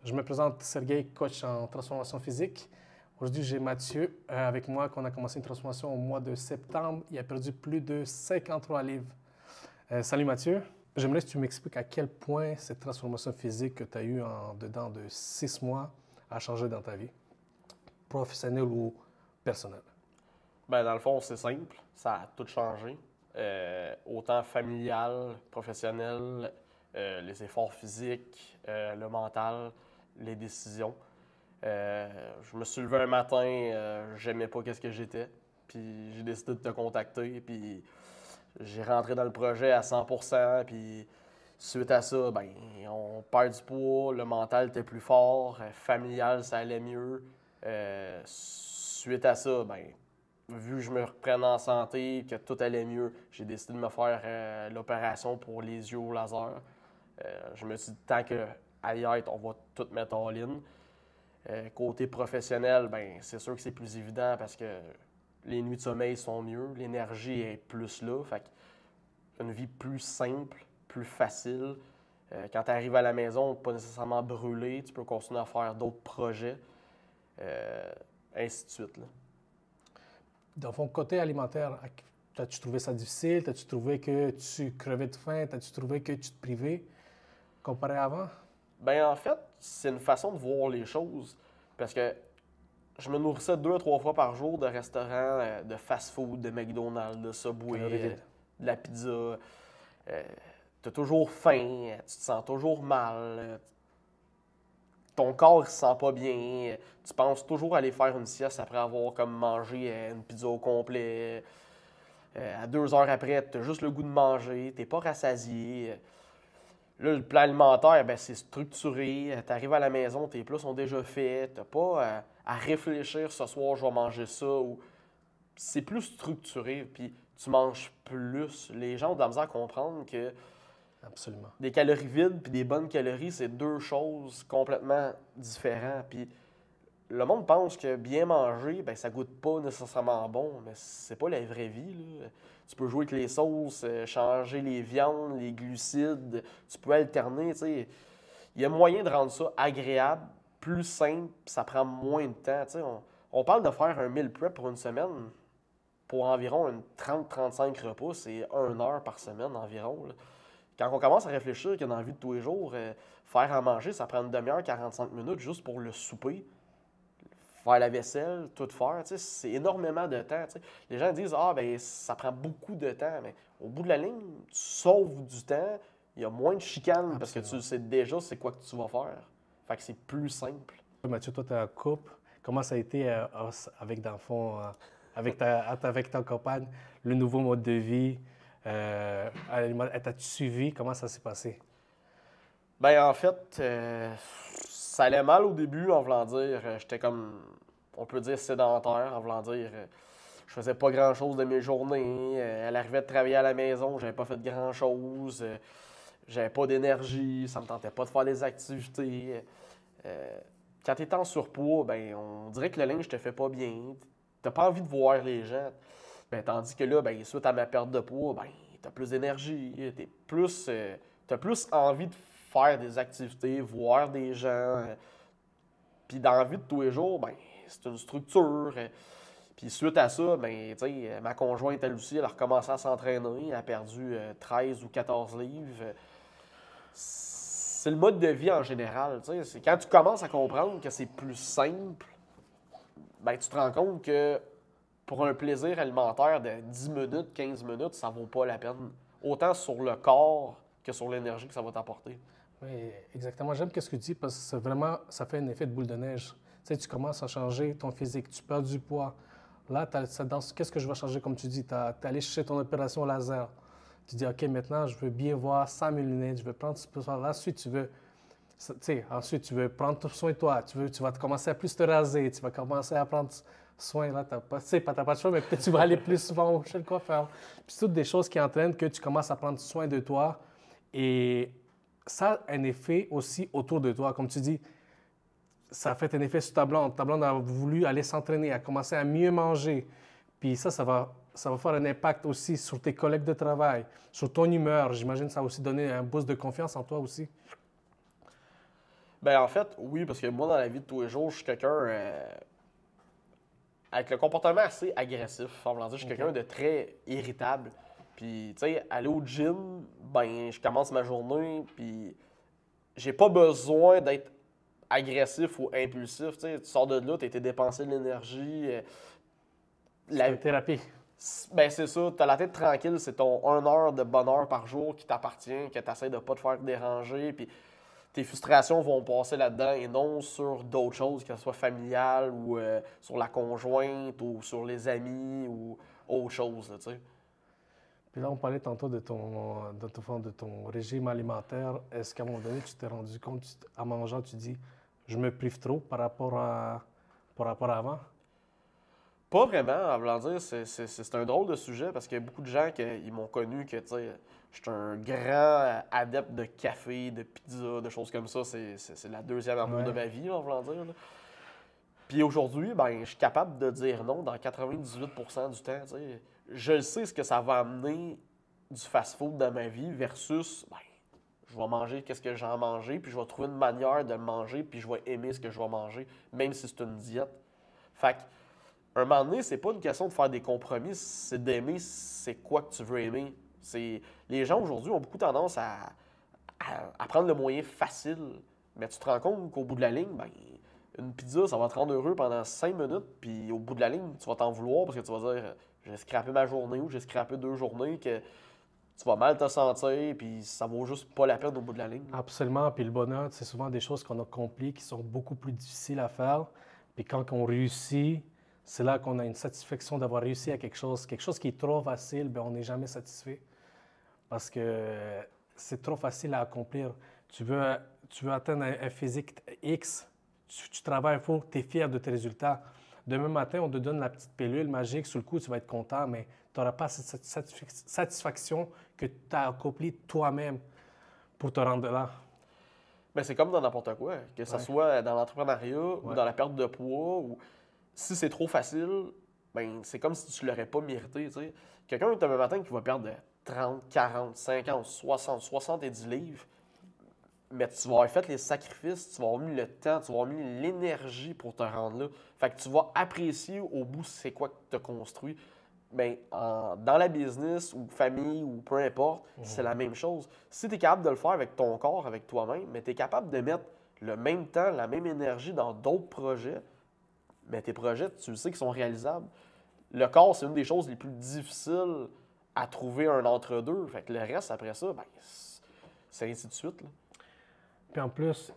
Je me présente Sergueï, coach en transformation physique. Aujourd'hui, j'ai Mathieu avec moi, qu'on a commencé une transformation au mois de septembre. Il a perdu plus de 53 livres. Salut Mathieu. J'aimerais que tu m'expliques à quel point cette transformation physique que tu as eue en dedans de 6 mois a changé dans ta vie, professionnelle ou personnelle. Ben, dans le fond, c'est simple. Ça a tout changé. Autant familial, professionnel, les efforts physiques, le mental, les décisions. Je me suis levé un matin, j'aimais pas qu'est-ce que j'étais. Puis j'ai décidé de te contacter. Puis j'ai rentré dans le projet à 100%. Puis suite à ça, ben, on perd du poids, le mental était plus fort, familial, ça allait mieux. Suite à ça, ben, vu que je me reprenne en santé, que tout allait mieux, j'ai décidé de me faire l'opération pour les yeux au laser. Je me suis dit, tant qu'à y être, on va tout mettre en ligne. Côté professionnel, ben, c'est sûr que c'est plus évident parce que les nuits de sommeil sont mieux, l'énergie est plus là. Fait une vie plus simple, plus facile. Quand tu arrives à la maison, pas nécessairement brûlé, tu peux continuer à faire d'autres projets, ainsi de suite, là. Dans ton côté alimentaire, as-tu trouvé ça difficile? As-tu trouvé que tu crevais de faim? As-tu trouvé que tu te privais comparé à avant? Ben en fait, c'est une façon de voir les choses. Parce que je me nourrissais 2 à 3 fois par jour de restaurants, de fast-food, de McDonald's, de Subway, Calories vides. de la pizza. T'as toujours faim, tu te sens toujours mal, ton corps ne se sent pas bien, tu penses toujours aller faire une sieste après avoir comme mangé une pizza au complet. À 2 heures après, tu as juste le goût de manger, tu n'es pas rassasié. Là, le plan alimentaire, ben, c'est structuré. Tu arrives à la maison, tes plats sont déjà faits. Tu n'as pas à réfléchir ce soir, je vais manger ça. Ou... C'est plus structuré, puis tu manges plus. Les gens ont de la misère à comprendre que Absolument. des calories vides puis des bonnes calories, c'est deux choses complètement différentes. Puis le monde pense que bien manger, ben ça goûte pas nécessairement bon, mais c'est pas la vraie vie, là. Tu peux jouer avec les sauces, changer les viandes, les glucides, tu peux alterner, tu sais. Il y a moyen de rendre ça agréable, plus simple, puis ça prend moins de temps, tu sais. On parle de faire un meal prep pour une semaine, pour environ une 30-35 repas, c'est 1 heure par semaine environ, là. Quand on commence à réfléchir que dans la vie de tous les jours, faire à manger, ça prend une demi-heure, 45 minutes juste pour le souper, faire la vaisselle, tout faire, tu sais, c'est énormément de temps, tu sais. Les gens disent, ah, ben ça prend beaucoup de temps, mais au bout de la ligne, tu sauves du temps, il y a moins de chicanes parce que tu Absolument. sais déjà c'est quoi que tu vas faire. Fait que c'est plus simple. Mathieu, toi, tu es en couple. Comment ça a été avec, dans le fond, avec ta compagne, le nouveau mode de vie? T'as-tu suivi? Comment ça s'est passé? Ben en fait, ça allait mal au début, en voulant dire, j'étais comme, on peut dire sédentaire, en voulant dire, je faisais pas grand-chose de mes journées, elle arrivait de travailler à la maison, j'avais pas fait grand-chose, j'avais pas d'énergie, ça me tentait pas de faire des activités. Quand t'es en surpoids, ben on dirait que le linge te fait pas bien, t'as pas envie de voir les gens. Ben, tandis que là, ben, suite à ma perte de poids, ben, t'as plus d'énergie, t'as plus envie de faire des activités, voir des gens. Puis dans la vie de tous les jours, ben, c'est une structure. Puis suite à ça, ben, ma conjointe, elle aussi, elle a recommencé à s'entraîner. Elle a perdu 13 ou 14 livres. C'est le mode de vie en général. C'est quand tu commences à comprendre que c'est plus simple, ben, tu te rends compte que pour un plaisir alimentaire de 10 minutes, 15 minutes, ça vaut pas la peine. Autant sur le corps que sur l'énergie que ça va t'apporter. Oui, exactement. J'aime ce que tu dis parce que c'est vraiment, ça fait un effet de boule de neige. Tu sais, tu commences à changer ton physique, tu perds du poids. Là, qu'est-ce que je vais changer, comme tu dis? Tu es allé chercher ton opération laser. Tu dis, OK, maintenant, je veux bien voir sans mes lunettes, je veux prendre ce là. Ensuite, ensuite, tu veux prendre soin de toi. Tu vas commencer à plus te raser, tu vas commencer à prendre soin. Là, t'as pas de choix, mais peut-être tu vas aller plus souvent chez le coiffeur. Puis c'est toutes des choses qui entraînent que tu commences à prendre soin de toi. Et ça a un effet aussi autour de toi. Comme tu dis, ça a fait un effet sur ta blonde. Ta blonde a voulu aller s'entraîner, a commencé à mieux manger. Puis ça va faire un impact aussi sur tes collègues de travail, sur ton humeur. J'imagine que ça a aussi donné un boost de confiance en toi aussi. Ben, en fait, oui, parce que moi, dans la vie de tous les jours, je suis quelqu'un avec le comportement assez agressif. En voulant dire, je suis quelqu'un de très irritable. Puis, tu sais, aller au gym, ben, je commence ma journée, puis j'ai pas besoin d'être agressif ou impulsif. Tu sais, tu sors de là, tu as été dépensé de l'énergie. C'est une thérapie. Ben, c'est ça, tu as la tête tranquille, c'est ton 1 heure de bonheur par jour qui t'appartient, que tu essaies de pas te faire déranger, puis tes frustrations vont passer là-dedans et non sur d'autres choses, que ce soit familial ou sur la conjointe ou sur les amis ou autre chose, là, tu sais. Puis là, on parlait tantôt de ton régime alimentaire. Est-ce qu'à un moment donné, tu t'es rendu compte, en mangeant, tu dis, je me prive trop par rapport à avant? Pas vraiment, à vouloir dire, c'est un drôle de sujet parce qu'il y a beaucoup de gens qui m'ont connu que, tu sais, je suis un grand adepte de café, de pizza, de choses comme ça. C'est la deuxième amour de Ouais. ma vie, en voulant dire, là. Puis aujourd'hui, ben, je suis capable de dire non dans 98% du temps, tu sais. Je sais ce que ça va amener du fast-food dans ma vie versus, ben, je vais manger qu'est-ce que j'ai à manger, puis je vais trouver une manière de le manger, puis je vais aimer ce que je vais manger, même si c'est une diète. Fait que, un moment donné, c'est pas une question de faire des compromis, c'est d'aimer c'est quoi que tu veux aimer. Les gens aujourd'hui ont beaucoup tendance à prendre le moyen facile, mais tu te rends compte qu'au bout de la ligne, ben, une pizza, ça va te rendre heureux pendant 5 minutes, puis au bout de la ligne, tu vas t'en vouloir parce que tu vas dire j'ai scrappé ma journée ou j'ai scrappé 2 journées, que tu vas mal te sentir, puis ça vaut juste pas la peine au bout de la ligne. Absolument. Puis le bonheur, c'est souvent des choses qu'on a accomplis qui sont beaucoup plus difficiles à faire. Puis quand on réussit, c'est là qu'on a une satisfaction d'avoir réussi à quelque chose. Quelque chose qui est trop facile, bien, on n'est jamais satisfait parce que c'est trop facile à accomplir. Tu veux, tu veux atteindre un physique X, tu travailles fort, tu es fier de tes résultats. Demain matin, on te donne la petite pilule magique, sur le coup, tu vas être content, mais tu n'auras pas cette satisfaction que tu as accompli toi-même pour te rendre là. Mais c'est comme dans n'importe quoi, que ce Ouais. soit dans l'entrepreneuriat ou Ouais. dans la perte de poids, ou si c'est trop facile, ben c'est comme si tu l'aurais pas mérité, tu sais. Quelqu'un demain matin qui va perdre 30, 40, 50, 60, 70 livres, mais tu vas avoir fait les sacrifices, tu vas avoir mis le temps, tu vas avoir mis l'énergie pour te rendre là. Fait que tu vas apprécier au bout c'est quoi que tu as construit. Ben, dans la business ou famille ou peu importe, c'est la même chose. Si tu es capable de le faire avec ton corps, avec toi-même, mais tu es capable de mettre le même temps, la même énergie dans d'autres projets, mais tes projets, tu sais qu'ils sont réalisables. Le corps, c'est une des choses les plus difficiles à trouver un entre-deux. Fait que le reste, après ça, ben, c'est ainsi de suite, là. Puis en plus,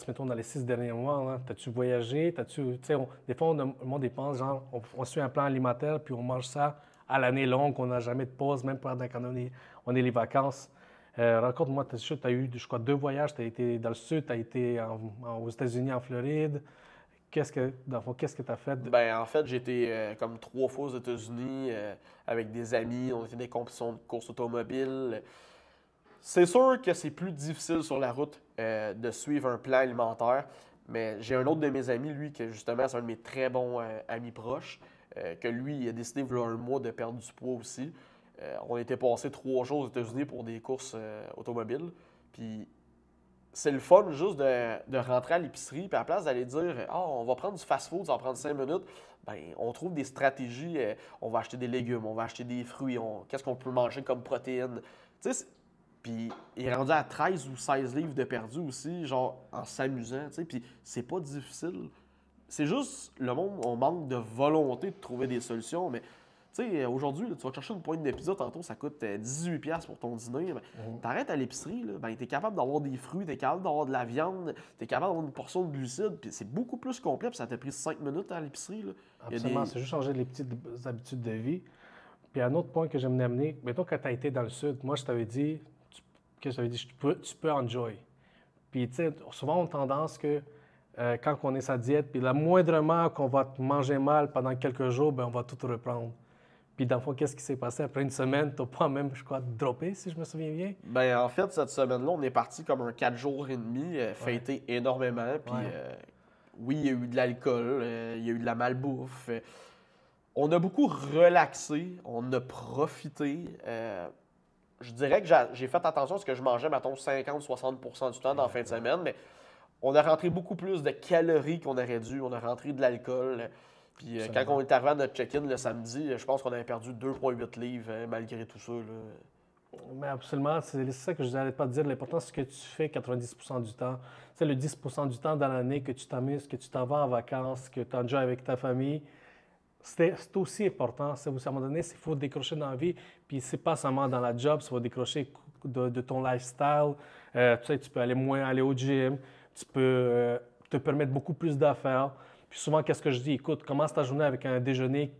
mettons, dans les 6 derniers mois, as-tu voyagé? Des fois, le monde dépense, genre, on suit un plan alimentaire, puis on mange ça à l'année longue, on n'a jamais de pause, même pendant quand on est les vacances. Raconte-moi, tu as eu, je crois, 2 voyages. Tu as été dans le sud, tu as été aux États-Unis, en Floride. Qu'est-ce que tu as fait? Ben, en fait, j'ai été comme 3 fois aux États-Unis avec des amis. On était des compétitions de course automobile. C'est sûr que c'est plus difficile sur la route de suivre un plan alimentaire, mais j'ai un autre de mes amis, lui, que justement, c'est un de mes très bons amis proches, que lui, il a décidé, il y a un mois, de perdre du poids aussi. On était passé 3 jours aux États-Unis pour des courses automobiles. Puis c'est le fun juste de rentrer à l'épicerie, puis à la place d'aller dire ah, on va prendre du fast-food, ça va prendre 5 minutes, ben, on trouve des stratégies. On va acheter des légumes, on va acheter des fruits, qu'est-ce qu'on peut manger comme protéines. Tu sais, puis il est rendu à 13 ou 16 livres de perdu aussi, genre en s'amusant, tu sais, puis c'est pas difficile. C'est juste, le monde, on manque de volonté de trouver des solutions, mais tu sais, aujourd'hui, là, tu vas te chercher une pointe de pizza, tantôt, ça coûte 18$ pour ton dîner. Ben, t'arrêtes à l'épicerie, là, ben, t'es capable d'avoir des fruits, t'es capable d'avoir de la viande, t'es capable d'avoir une portion de glucides, puis c'est beaucoup plus complet, puis ça t'a pris 5 minutes à l'épicerie, là. Il y a Absolument, des... c'est juste changer les petites habitudes de vie. Puis un autre point que j'aime amener, mettons quand tu as été dans le sud, moi je t'avais dit, tu peux enjoy. Puis tu sais, souvent on a tendance que quand on est sa diète, puis la moindrement qu'on va manger mal pendant quelques jours, ben on va tout reprendre. Puis dans le fond, qu'est-ce qui s'est passé? Après une semaine, tu n'as pas même, je crois, droppé, si je me souviens bien. Ben, en fait, cette semaine-là, on est parti comme un 4 jours et demi, fêté énormément, puis Ouais. oui, il y a eu de l'alcool, il y a eu de la malbouffe. On a beaucoup relaxé, on a profité. je dirais que j'ai fait attention à ce que je mangeais, mettons, 50-60% du temps dans la fin de semaine, mais on a rentré beaucoup plus de calories qu'on aurait dû. On a rentré de l'alcool. Puis quand on est arrivé à notre check-in le samedi, je pense qu'on avait perdu 2,8 livres malgré tout ça. Là. Mais absolument, c'est ça que je n'arrête pas de dire. L'important, c'est ce que tu fais 90% du temps. C'est le 10% du temps dans l'année que tu t'amuses, que tu t'en vas en vacances, que tu enjoys avec ta famille. C'est aussi important. À un moment donné, il faut décrocher dans la vie. Puis c'est pas seulement dans la job, ça va décrocher de ton lifestyle. Tu sais, tu peux aller moins aller au gym. Tu peux te permettre beaucoup plus d'affaires. Puis souvent, qu'est-ce que je dis? Écoute, commence ta journée avec un déjeuner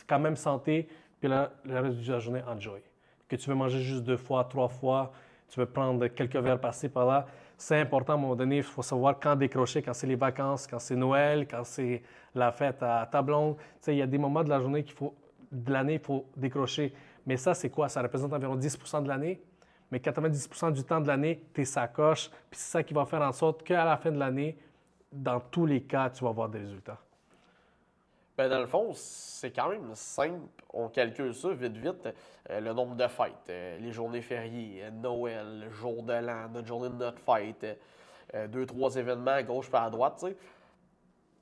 quand même santé, puis le reste de la journée, enjoy. Que tu veux manger juste 2 fois, 3 fois, tu veux prendre quelques verres passés par là, c'est important à un moment donné, il faut savoir quand décrocher, quand c'est les vacances, quand c'est Noël, quand c'est la fête à ta blonde. Tu sais, il y a des moments de la journée de l'année, il faut décrocher. Mais ça, c'est quoi? Ça représente environ 10% de l'année. Mais 90% du temps de l'année, tu es sacoche. Puis c'est ça qui va faire en sorte qu'à la fin de l'année, dans tous les cas, tu vas avoir des résultats. Ben dans le fond, c'est quand même simple. On calcule ça vite, vite. Le nombre de fêtes, les journées fériées, Noël, le jour de l'an, notre journée de notre fête, 2-3 événements à gauche et à droite, tu sais.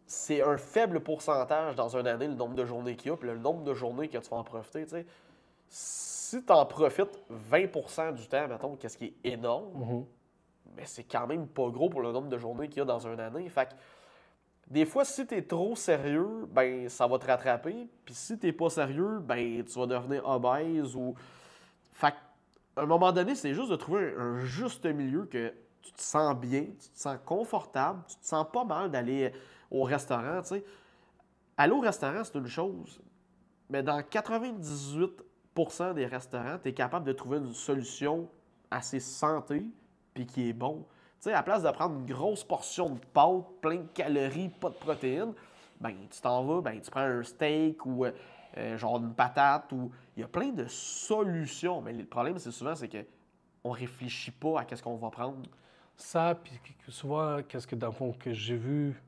C'est un faible pourcentage dans une année, le nombre de journées qu'il y a, puis le nombre de journées que tu vas en profiter, tu sais. Si tu en profites 20% du temps, mettons, qu'est-ce qui est énorme, mais c'est quand même pas gros pour le nombre de journées qu'il y a dans une année. Fait que, des fois, si tu es trop sérieux, ben ça va te rattraper. Puis si tu n'es pas sérieux, ben tu vas devenir obèse ou. Fait qu'à un moment donné, c'est juste de trouver un juste milieu que tu te sens bien, tu te sens confortable, tu te sens pas mal d'aller au restaurant, tu sais. Aller au restaurant, c'est une chose, mais dans 98% des restaurants, tu es capable de trouver une solution assez santé puis qui est bon. Tu sais, à la place de prendre une grosse portion de pâtes, plein de calories, pas de protéines, ben tu t'en vas, ben tu prends un steak ou genre une patate ou il y a plein de solutions. Mais le problème, c'est souvent, c'est que on réfléchit pas à qu'est-ce qu'on va prendre. Ça, puis souvent, qu'est-ce que dans le fond que j'ai vu,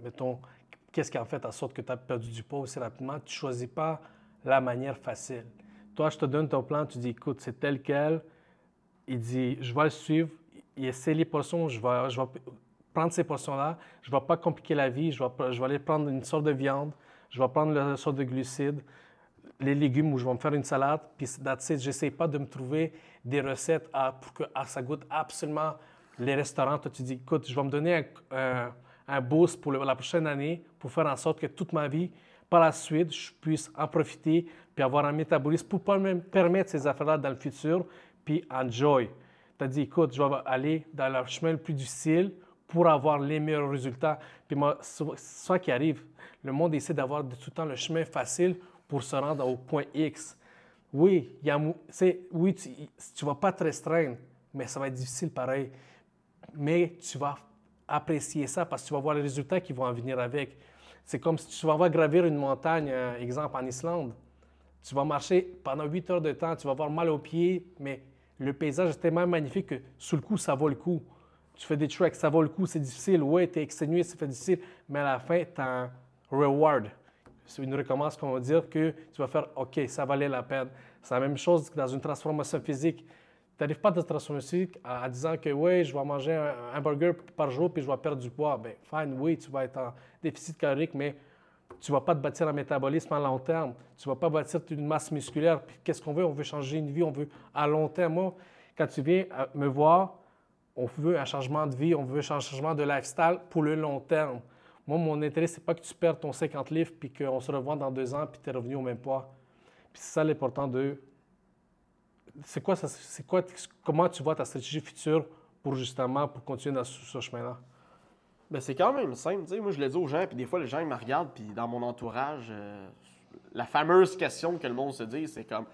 mettons, qu'est-ce qui a fait en sorte que tu as perdu du poids aussi rapidement, tu ne choisis pas la manière facile. Toi, je te donne ton plan, tu dis, écoute, c'est tel quel. Il dit, je vais le suivre, il essaie les portions, je vais prendre ces portions-là, je ne vais pas compliquer la vie, je vais aller prendre une sorte de viande, je vais prendre une sorte de glucides, les légumes où je vais me faire une salade, puis that's it. J'essaie pas de me trouver des recettes pour que ça goûte absolument les restaurants. Toi, tu dis, écoute, je vais me donner un boost pour la prochaine année pour faire en sorte que toute ma vie, par la suite, je puisse en profiter puis avoir un métabolisme pour pas me permettre ces affaires-là dans le futur, puis enjoy. Tu as dit, écoute, je vais aller dans le chemin le plus difficile pour avoir les meilleurs résultats. Puis moi, c'est ça qui arrive. Le monde essaie d'avoir tout le temps le chemin facile pour se rendre au point X. Oui, oui, tu ne vas pas te restreindre, mais ça va être difficile pareil. Mais tu vas apprécier ça parce que tu vas voir les résultats qui vont en venir avec. C'est comme si tu vas gravir une montagne, exemple en Islande. Tu vas marcher pendant 8 heures de temps, tu vas avoir mal aux pieds, mais le paysage est tellement magnifique que sous le coup, ça vaut le coup. Tu fais des treks, ça vaut le coup, c'est difficile. Oui, tu es exténué, ça fait difficile, mais à la fin, tu as un reward. C'est une récompense qu'on va dire que tu vas faire OK, ça valait la peine. C'est la même chose que dans une transformation physique. Tu n'arrives pas à te transformer physique en disant que oui, je vais manger un burger par jour puis je vais perdre du poids. Bien, fine, oui, tu vas être en déficit calorique, mais tu ne vas pas te bâtir un métabolisme à long terme. Tu ne vas pas bâtir une masse musculaire. Puis qu'est-ce qu'on veut? On veut changer une vie, on veut à long terme. Moi, quand tu viens me voir, on veut un changement de vie, on veut un changement de lifestyle pour le long terme. Moi, mon intérêt, c'est pas que tu perdes ton 50 livres puis qu'on se revoit dans 2 ans puis tu es revenu au même poids. Puis c'est ça l'important de... Comment tu vois ta stratégie future pour justement pour continuer dans ce chemin-là? Ben, c'est quand même simple. T'sais, moi, je le dis aux gens, puis des fois, les gens ils me regardent, puis dans mon entourage, la fameuse question que le monde se dit, c'est comme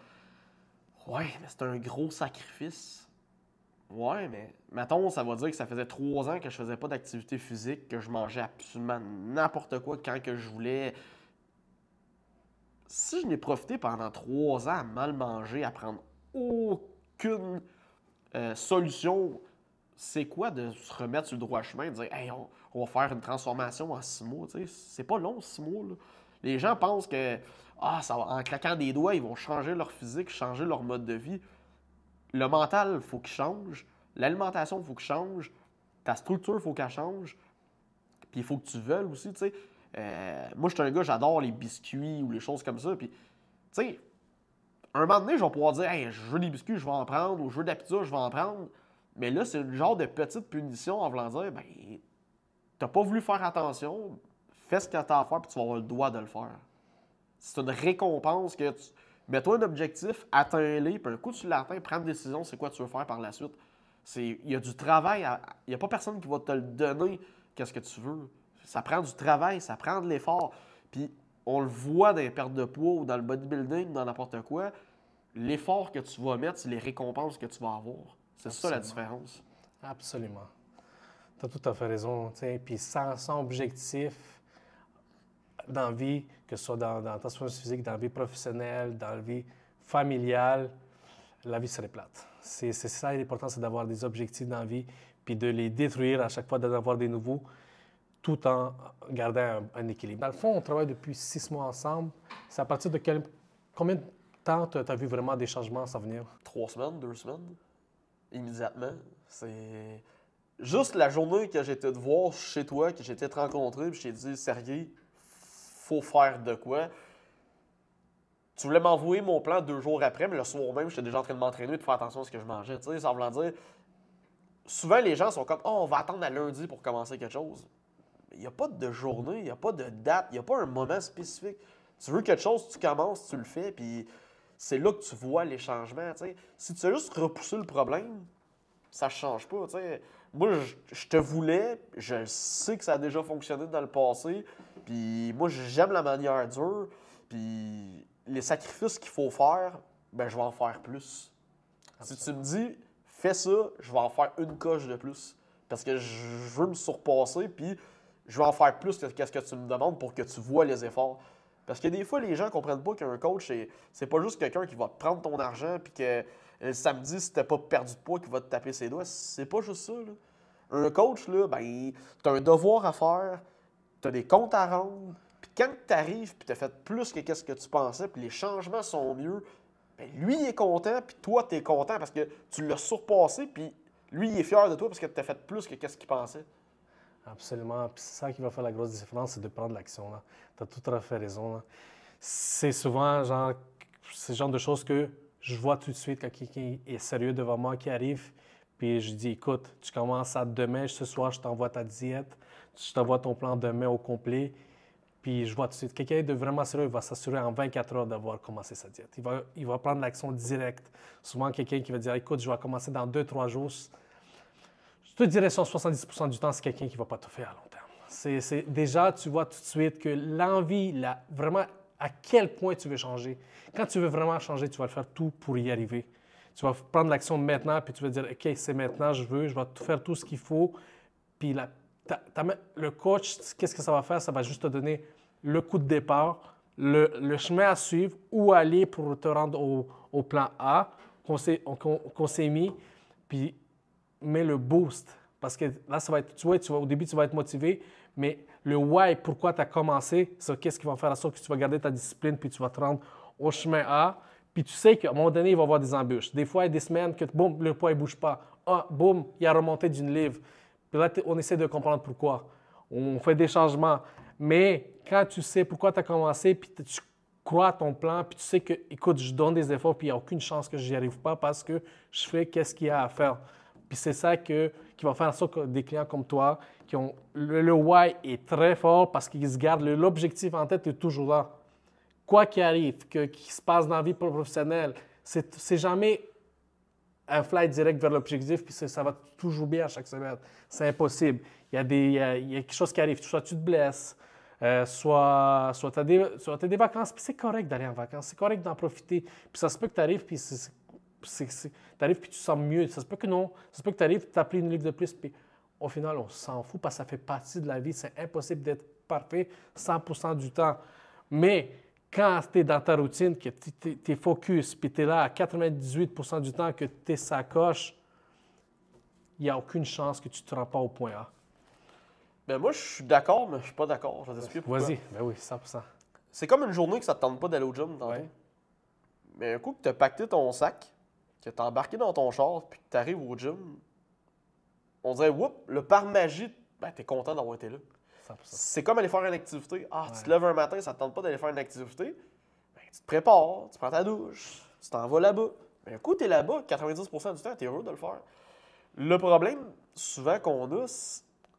ouais, mais c'est un gros sacrifice. Ouais, mais mettons, ça va dire que ça faisait 3 ans que je faisais pas d'activité physique, que je mangeais absolument n'importe quoi quand que je voulais. Si je n'ai profité pendant 3 ans à mal manger, à prendre aucune solution, c'est quoi de se remettre sur le droit chemin et de dire hey, on va faire une transformation en 6 mois? C'est pas long, 6 mois. Là. Les gens pensent que ça va, en claquant des doigts, ils vont changer leur physique, changer leur mode de vie. le mental, il faut qu'il change. L'alimentation, il faut qu'il change. Ta structure, il faut qu'elle change. Puis il faut que tu veuilles aussi, tu sais. Moi, je suis un gars, j'adore les biscuits ou les choses comme ça. Puis, tu sais, un moment donné, je vais pouvoir dire, hey, je veux des biscuits, je vais en prendre, ou je veux de la pizza, je vais en prendre. Mais là, c'est le genre de petite punition en voulant dire, ben, t'as pas voulu faire attention, fais ce que t'as à faire, puis tu vas avoir le droit de le faire. C'est une récompense que tu. Mets-toi un objectif, atteins-les, puis un coup tu l'atteins, prends une décision, c'est quoi tu veux faire par la suite. Il y a du travail, il n'y a pas personne qui va te le donner, qu'est-ce que tu veux. Ça prend du travail, ça prend de l'effort. Puis on le voit dans les pertes de poids ou dans le bodybuilding, dans n'importe quoi, l'effort que tu vas mettre, c'est les récompenses que tu vas avoir. C'est ça la différence. Absolument. Tu as tout à fait raison. Puis sans objectif dans la vie, que ce soit dans ta transformation physique, dans la vie professionnelle, dans la vie familiale, la vie serait plate. C'est ça l'important, c'est d'avoir des objectifs dans la vie, puis de les détruire à chaque fois, d'en avoir des nouveaux, tout en gardant un équilibre. Dans le fond, on travaille depuis 6 mois ensemble. C'est à partir de combien de temps tu as vu vraiment des changements s'en venir? 3 semaines, 2 semaines, immédiatement. C'est juste la journée que j'étais te voir chez toi, que j'étais te rencontrer, puis je t'ai dit, Sergueï, faut faire de quoi. Tu voulais m'envoyer mon plan 2 jours après, mais le soir même, j'étais déjà en train de m'entraîner et de faire attention à ce que je mangeais. Tu sais, ça veut dire, souvent les gens sont comme, oh, on va attendre à lundi pour commencer quelque chose. Il n'y a pas de journée, il n'y a pas de date, il n'y a pas un moment spécifique. Tu veux quelque chose, tu commences, tu le fais, puis c'est là que tu vois les changements. Tu sais. Si tu as juste repoussé le problème, ça ne change pas. Tu sais. Moi, je te voulais, je sais que ça a déjà fonctionné dans le passé, puis moi, j'aime la manière dure, puis les sacrifices qu'il faut faire, ben je vais en faire plus. Absolument. Si tu me dis, fais ça, je vais en faire une coche de plus, parce que je veux me surpasser, puis je vais en faire plus que ce que tu me demandes pour que tu vois les efforts. Parce que des fois, les gens ne comprennent pas qu'un coach, c'est pas juste quelqu'un qui va te prendre ton argent puis que le samedi, si tu n'as pas perdu de poids, qui va te taper ses doigts. C'est pas juste ça. Là. Un coach, là, ben, tu as un devoir à faire, tu as des comptes à rendre. Puis quand tu arrives puis tu as fait plus que ce que tu pensais, puis les changements sont mieux, ben, lui, il est content, puis toi, tu es content parce que tu l'as surpassé, puis lui, il est fier de toi parce que tu as fait plus que ce qu'il pensait. Absolument. Puis c'est ça qui va faire la grosse différence, c'est de prendre l'action. Tu as tout à fait raison. Là. C'est souvent genre, ce genre de choses que je vois tout de suite quand quelqu'un est sérieux devant moi, qui arrive, puis je dis, écoute, tu commences à demain, ce soir, je t'envoie ta diète, je t'envoie ton plan demain au complet, puis je vois tout de suite, quelqu'un de vraiment sérieux, il va s'assurer en 24 heures d'avoir commencé sa diète. Il va prendre l'action directe. Souvent, quelqu'un qui va dire, écoute, je vais commencer dans 2-3 jours. Je te dirais, sur 70% du temps, c'est quelqu'un qui ne va pas tout faire à long terme. Déjà, tu vois tout de suite que l'envie, vraiment, à quel point tu veux changer. Quand tu veux vraiment changer, tu vas le faire tout pour y arriver. Tu vas prendre l'action maintenant, puis tu vas dire, OK, c'est maintenant, je vais faire tout ce qu'il faut. Puis le coach, qu'est-ce que ça va faire? Ça va juste te donner le coup de départ, le chemin à suivre, où aller pour te rendre au plan A qu'on s'est mis, puis mets le boost. Parce que là, ça va être, tu vois, au début, tu vas être motivé, mais le why, pourquoi tu as commencé, c'est qu'est-ce qui va faire en sorte que tu vas garder ta discipline, puis tu vas te rendre au chemin A. Puis tu sais qu'à un moment donné, il va y avoir des embûches. Des fois, il y a des semaines que, boum, le poids ne bouge pas. Ah, boum, il a remonté d'une livre. Puis là, on essaie de comprendre pourquoi. On fait des changements. Mais quand tu sais pourquoi tu as commencé, puis tu crois à ton plan, puis tu sais que, écoute, je donne des efforts, puis il n'y a aucune chance que je n'y arrive pas parce que je fais qu'est-ce qu'il y a à faire. Puis c'est ça qui va faire en sorte que des clients comme toi, qui ont le why est très fort parce qu'ils se gardent l'objectif en tête est toujours là. Quoi qu'il arrive, qu'il se passe dans la vie professionnelle, c'est jamais un flight direct vers l'objectif, puis ça va toujours bien à chaque semaine. C'est impossible. Il y a quelque chose qui arrive. Soit tu te blesses, soit tu as des vacances, puis c'est correct d'aller en vacances, c'est correct d'en profiter. Puis ça se peut que tu arrives, puis tu arrives puis tu te sens mieux. Ça se peut que non. Ça se peut que tu arrives et tu as pris une livre de plus. Puis au final, on s'en fout parce que ça fait partie de la vie. C'est impossible d'être parfait 100% du temps. Mais quand tu es dans ta routine, que tu es focus, puis tu es là à 98% du temps, que tu es sa coche, il n'y a aucune chance que tu ne te rends pas au point A. Ben moi, je suis d'accord, mais je suis pas d'accord. Je vais t'expliquer pourquoi. Vas-y. Ben oui, 100%. C'est comme une journée que ça ne te tente pas d'aller au gym. Ouais. Mais un coup que tu as pacté ton sac, que t'es embarqué dans ton char, puis que t'arrives au gym, on dirait, whoop, le par magie, ben, t'es content d'avoir été là. 100%. C'est comme aller faire une activité. Ah, Ouais. tu te lèves un matin, ça te tente pas d'aller faire une activité. Ben, tu te prépares, tu prends ta douche, tu t'en vas là-bas. Ben, un coup, t'es là-bas, 90% du temps, t'es heureux de le faire. Le problème, souvent, qu'on a,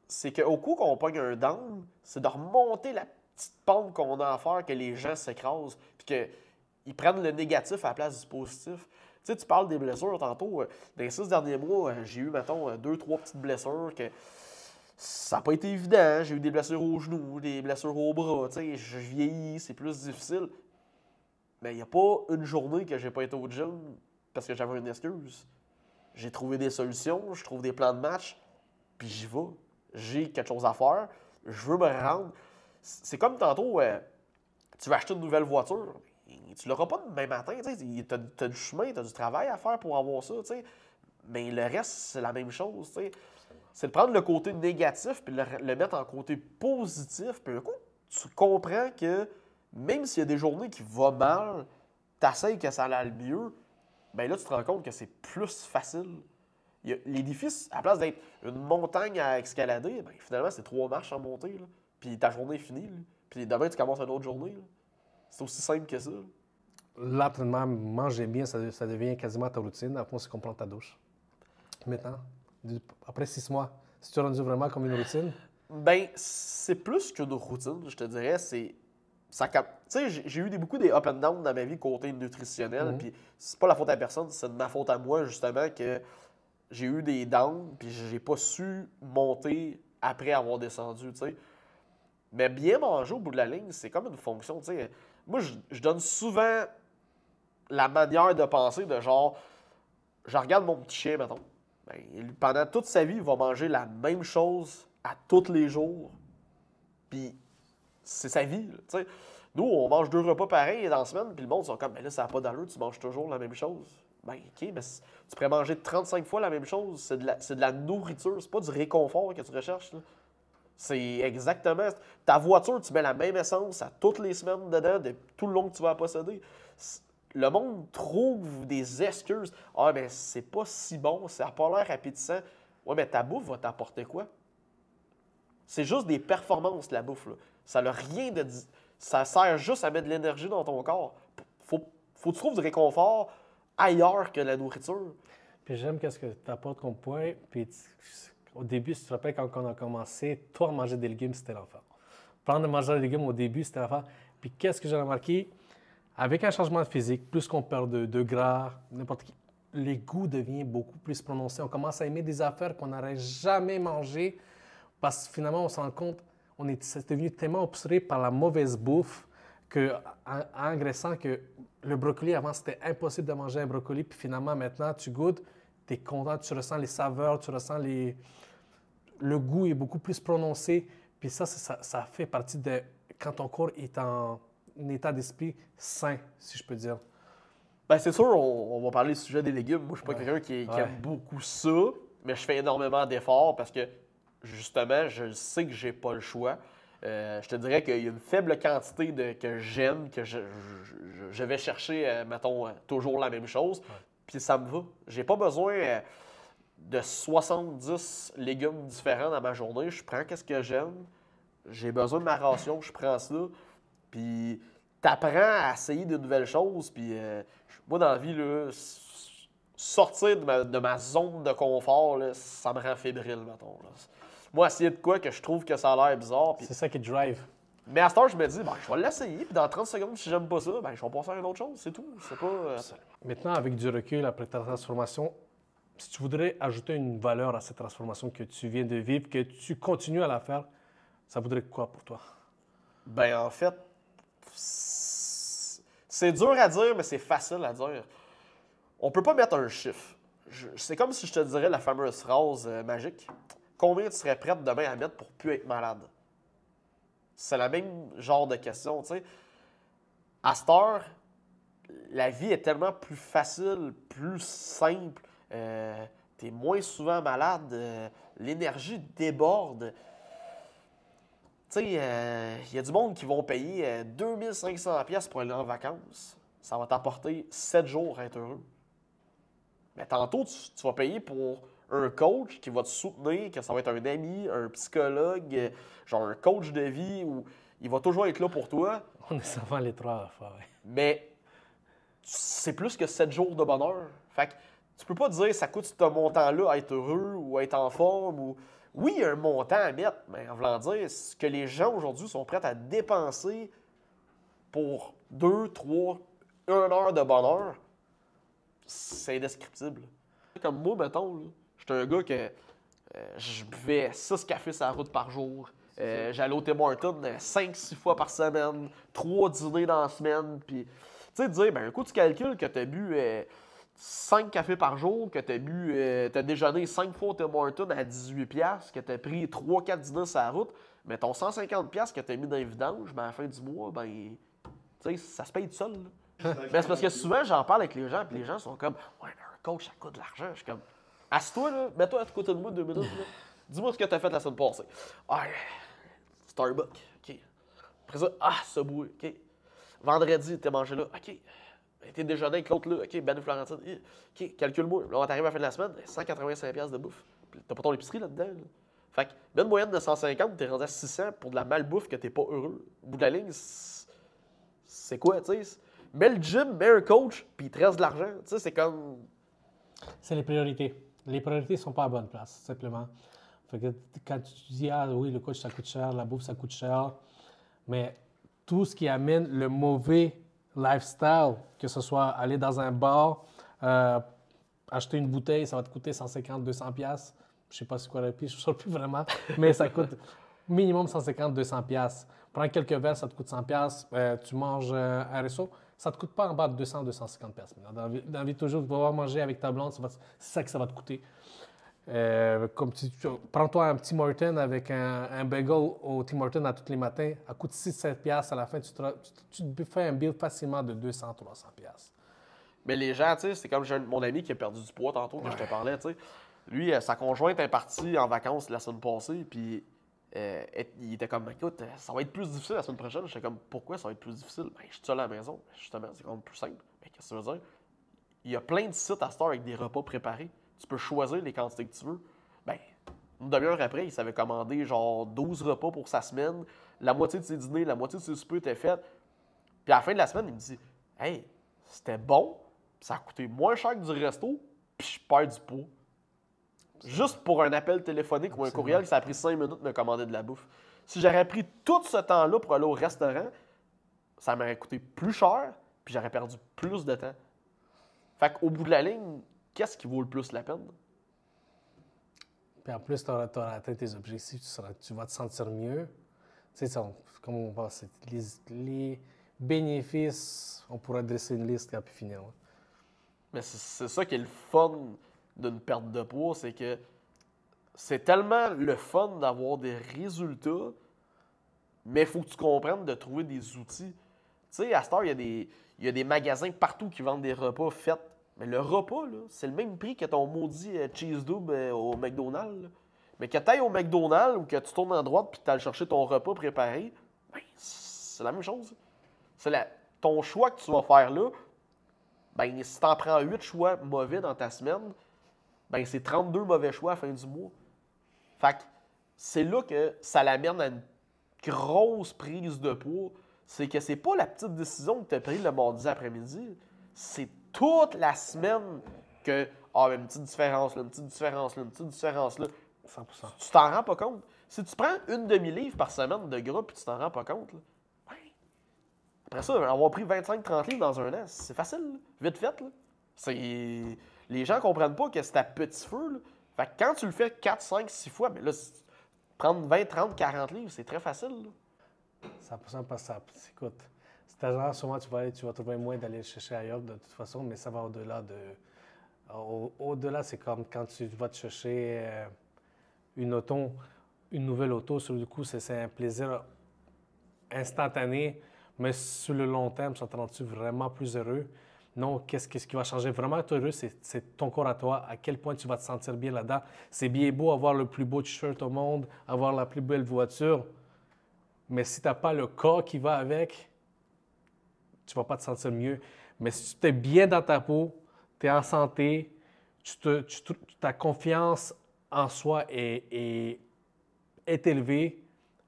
c'est qu'au coup qu'on pogne un down, c'est de remonter la petite pente qu'on a à faire, que les gens s'écrasent, puis qu'ils prennent le négatif à la place du positif. Tu sais, tu parles des blessures tantôt. Dans les 6 derniers mois, j'ai eu, mettons, 2-3 petites blessures que ça n'a pas été évident. J'ai eu des blessures aux genoux, des blessures aux bras. Tu sais, je vieillis, c'est plus difficile. Mais il n'y a pas une journée que j'ai pas été au gym parce que j'avais une excuse. J'ai trouvé des solutions, je trouve des plans de match, puis j'y vais. J'ai quelque chose à faire, je veux me rendre. C'est comme tantôt, tu vas acheter une nouvelle voiture, tu l'auras pas demain matin, tu as du chemin, tu as du travail à faire pour avoir ça, t'sais. Mais le reste, c'est la même chose. T'sais. C'est de prendre le côté négatif puis le mettre en côté positif, puis un coup, tu comprends que même s'il y a des journées qui vont mal, t'essayes que ça aille mieux, ben là, tu te rends compte que c'est plus facile. Les défis, à la place d'être une montagne à escalader, ben, finalement, c'est 3 marches à monter. Là. Puis ta journée est finie. Là. Puis demain, tu commences une autre journée. Là. C'est aussi simple que ça. Là. L'entraînement, manger bien, ça devient quasiment ta routine. Après, c'est qu'on prend ta douche. Maintenant, après 6 mois, si tu es rendu vraiment comme une routine? Ben, c'est plus qu'une routine, je te dirais. Tu sais, j'ai eu beaucoup des up and down dans ma vie côté nutritionnel. Puis c'est pas la faute à personne, c'est de ma faute à moi, justement, que j'ai eu des downs, puis j'ai pas su monter après avoir descendu, tu sais. Mais bien manger au bout de la ligne, c'est comme une fonction, tu sais. Moi, je donne souvent la manière de penser de genre, je regarde mon petit chien, mettons. Ben, pendant toute sa vie, il va manger la même chose à tous les jours. Puis c'est sa vie, là, tu sais. Nous, on mange 2 repas pareils dans la semaine, puis le monde, ils sont comme, mais là, ça n'a pas d'allure, tu manges toujours la même chose. Ben, OK, mais tu pourrais manger 35 fois la même chose. C'est de la nourriture, c'est pas du réconfort que tu recherches, là. C'est exactement. Ta voiture, tu mets la même essence à toutes les semaines dedans, de tout le long que tu vas la posséder. Le monde trouve des excuses. Ah, mais c'est pas si bon, ça n'a pas l'air appétissant. Ouais, mais ta bouffe va t'apporter quoi? C'est juste des performances, la bouffe, là. Ça n'a rien de. Ça sert juste à mettre de l'énergie dans ton corps. Faut que tu trouves du réconfort ailleurs que la nourriture. Puis j'aime qu'est-ce que tu apportes comme point. Puis au début, si tu te rappelles, quand on a commencé, toi, manger des légumes, c'était l'enfer. Prendre de manger des légumes au début, c'était l'enfer. Puis qu'est-ce que j'ai remarqué? Avec un changement de physique, plus qu'on perd de gras, n'importe qui, les goûts deviennent beaucoup plus prononcés. On commence à aimer des affaires qu'on n'aurait jamais mangées parce que finalement, on se rend compte, c'est devenu tellement obsédé par la mauvaise bouffe en engraissant que le brocoli, avant, c'était impossible de manger un brocoli. Puis finalement, maintenant, tu goûtes, tu es content, tu ressens les saveurs, tu ressens le goût est beaucoup plus prononcé. Puis ça fait partie de quand ton corps est en état d'esprit sain, si je peux dire. Ben, c'est sûr, on va parler du sujet des légumes. Moi, je suis pas quelqu'un qui aime beaucoup ça, mais je fais énormément d'efforts parce que, justement, je sais que j'ai pas le choix. Je te dirais qu'il y a une faible quantité que j'aime, que je vais chercher, mettons, toujours la même chose, puis ça me va. J'ai pas besoin de 70 légumes différents dans ma journée. Je prends ce que j'aime, j'ai besoin de ma ration, je prends ça, puis t'apprends à essayer de nouvelles choses, puis moi, dans la vie, là, sortir de ma zone de confort, là, ça me rend fébrile, mettons. Là. Moi, essayer de quoi que je trouve que ça a l'air bizarre. Puis... C'est ça qui drive. Mais à cette heure, je me dis, ben, je vais l'essayer, puis dans 30 secondes, si j'aime pas ça, ben, je vais passer à une autre chose, c'est tout. C'est pas. Maintenant, avec du recul, après ta transformation, si tu voudrais ajouter une valeur à cette transformation que tu viens de vivre, que tu continues à la faire, ça voudrait quoi pour toi? Ben, en fait, c'est dur à dire, mais c'est facile à dire. On peut pas mettre un chiffre. C'est comme si je te dirais la fameuse phrase magique. Combien tu serais prête demain à mettre pour plus être malade? C'est le même genre de question, tu sais. À cette heure, la vie est tellement plus facile, plus simple. T'es moins souvent malade. L'énergie déborde. Tu sais, il y a du monde qui vont payer 2500$ pour aller en vacances. Ça va t'apporter 7 jours à être heureux. Mais tantôt, tu vas payer pour un coach qui va te soutenir, que ça va être un ami, un psychologue, genre un coach de vie, où il va toujours être là pour toi. On est souvent les trois à faire. Mais c'est plus que 7 jours de bonheur. Fait que tu peux pas dire ça coûte ce montant-là à être heureux ou à être en forme. Ou... Oui, il y a un montant à mettre, mais en voulant dire, ce que les gens aujourd'hui sont prêts à dépenser pour 2, 3, 1 heure de bonheur, c'est indescriptible. Comme moi, mettons, j'étais un gars que je buvais 6 cafés sur la route par jour. J'allais au Tim Hortons 5-6 fois par semaine, 3 dîners dans la semaine. Puis, tu sais, dire, ben, un coup, tu calcules que tu as bu 5 cafés par jour, que tu as déjeuné 5 fois au Tim Hortons à 18$, que tu as pris 3-4 dîners sur la route, mais ton 150$ que tu as mis dans les vidanges, ben, à la fin du mois, ben, tu sais, ça se paye tout seul. Mais c'est parce que souvent, j'en parle avec les gens, puis les gens sont comme, ouais, mais un coach, ça coûte de l'argent. Je suis comme, assis-toi, là, mets-toi à côté de moi 2 minutes, là. Dis-moi ce que tu as fait la semaine passée. Ah, Starbucks, OK. Après ça, Subway, OK. Vendredi, t'es mangé là, OK. T'es déjeuné avec l'autre là, OK. Ben Florentine, OK. Calcule-moi. Là, on t'arrive à la fin de la semaine, 185$ de bouffe. Puis t'as pas ton épicerie là-dedans. Là. Fait que, ben, une moyenne de 150, t'es rendu à 600 pour de la malbouffe que t'es pas heureux. Au bout de la ligne, c'est quoi, tu sais? Mets le gym, mets un coach, puis il te reste de l'argent. Tu sais, c'est comme. C'est les priorités. Les priorités ne sont pas à bonne place, simplement. Fait que quand tu dis, ah oui, le coach, ça coûte cher, la bouffe, ça coûte cher, mais tout ce qui amène le mauvais lifestyle, que ce soit aller dans un bar, acheter une bouteille, ça va te coûter 150-200$. Je ne sais pas c'est quoi le prix, je ne sais plus vraiment, mais ça coûte minimum 150-200$. Prends quelques verres, ça te coûte 100$. Tu manges un resto, ça ne te coûte pas en bas de 200-250$. Dans la vie, toujours, tu vas pouvoir manger avec ta blonde, c'est ça que ça va te coûter. Prends-toi un petit Morton avec un bagel au Tim Hortons à tous les matins, ça coûte 6-7$. À la fin, tu te fais un bill facilement de 200-300$. Mais les gens, tu sais, c'est comme mon ami qui a perdu du poids tantôt, que je te parlais, tu sais. Lui, sa conjointe est partie en vacances la semaine passée, puis il était comme, écoute, ça va être plus difficile la semaine prochaine. J'étais comme, pourquoi ça va être plus difficile? Ben, je suis seul à la maison. Justement, c'est quand même plus simple. Mais qu'est-ce que ça veut dire? Il y a plein de sites à cette heure avec des repas préparés. Tu peux choisir les quantités que tu veux. Ben, une demi-heure après, il s'avait commandé genre 12 repas pour sa semaine. La moitié de ses dîners, la moitié de ses soupers étaient faits. Puis à la fin de la semaine, il me dit, hey, c'était bon, ça a coûté moins cher que du resto, puis je perds du poids. Juste pour un appel téléphonique ou un courriel, ça a pris 5 minutes de me commander de la bouffe. Si j'aurais pris tout ce temps-là pour aller au restaurant, ça m'aurait coûté plus cher, puis j'aurais perdu plus de temps. Fait qu'au bout de la ligne, qu'est-ce qui vaut le plus la peine? Puis en plus, tu auras atteint tes objectifs, tu vas te sentir mieux. Tu sais, comme on va, les bénéfices, on pourrait dresser une liste et puis finir. Hein. Mais c'est ça qui est le fun d'une perte de poids, c'est que c'est tellement le fun d'avoir des résultats, mais il faut que tu comprennes de trouver des outils. Tu sais, à cette heure, il y a des magasins partout qui vendent des repas faits. Mais le repas, là, c'est le même prix que ton maudit cheese double au McDonald's. Là. Mais que tu ailles au McDonald's ou que tu tournes à droite puis que tu ailles chercher ton repas préparé, ben, c'est la même chose. Ton choix que tu vas faire là, ben, si tu en prends 8 choix mauvais dans ta semaine, ben, c'est 32 mauvais choix à la fin du mois. Fait que c'est là que ça l'amène à une grosse prise de poids. C'est que c'est pas la petite décision que tu as prise le mardi après-midi. C'est toute la semaine que, une petite différence là, une petite différence là, une petite différence là. 100%. Tu t'en rends pas compte. Si tu prends une demi-livre par semaine de gras puis tu t'en rends pas compte, là, après ça, avoir pris 25-30 livres dans un an, c'est facile, là. Vite fait. Là. Les gens comprennent pas que c'est à petit feu. Là. Fait que quand tu le fais 4, 5, 6 fois, ben là, prendre 20, 30, 40 livres, c'est très facile. Là. 100% parce que écoute, cet argent, souvent, tu vas trouver moins d'aller le chercher ailleurs de toute façon, mais ça va au-delà de... Au-delà, c'est comme quand tu vas te chercher une nouvelle auto, sur le coup, c'est un plaisir instantané, mais sur le long terme, ça te rend-tu vraiment plus heureux? Non, qu'est-ce qui va changer vraiment être heureux, c'est ton corps à toi, à quel point tu vas te sentir bien là-dedans. C'est bien beau avoir le plus beau t-shirt au monde, avoir la plus belle voiture, mais si tu n'as pas le corps qui va avec, tu ne vas pas te sentir mieux. Mais si tu es bien dans ta peau, tu es en santé, ta confiance en soi est élevée,